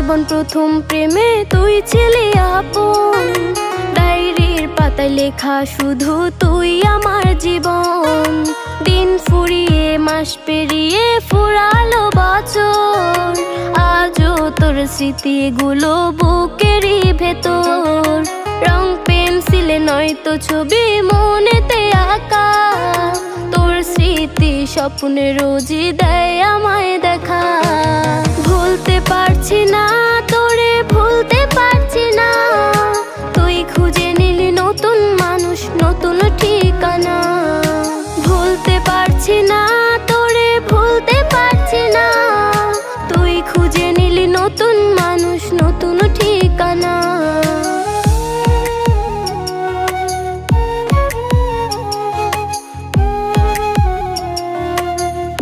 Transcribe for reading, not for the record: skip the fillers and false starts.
জীবন প্রথম প্রেমে তুই ছিলি আপন, ডায়েরির পাতায় লেখা শুধু তুই আমার জীবন। দিন ফুরিয়ে মাস পেরিয়ে ফুরালো বছর, আজও তোর স্মৃতিগুলো বুকেরই ভেতর। রং পেন্সিলে নয়তো ছবি মনেতে আঁকা, তোর স্মৃতি স্বপ্নে রোজই দেয় আমায় দেখা। ভুলতে পারছি না তোরে, ভুলতে পারছি না, তুই খুঁজে নিলি নতুন মানুষ, নতুন ঠিকানা। ভুলতে পারছি না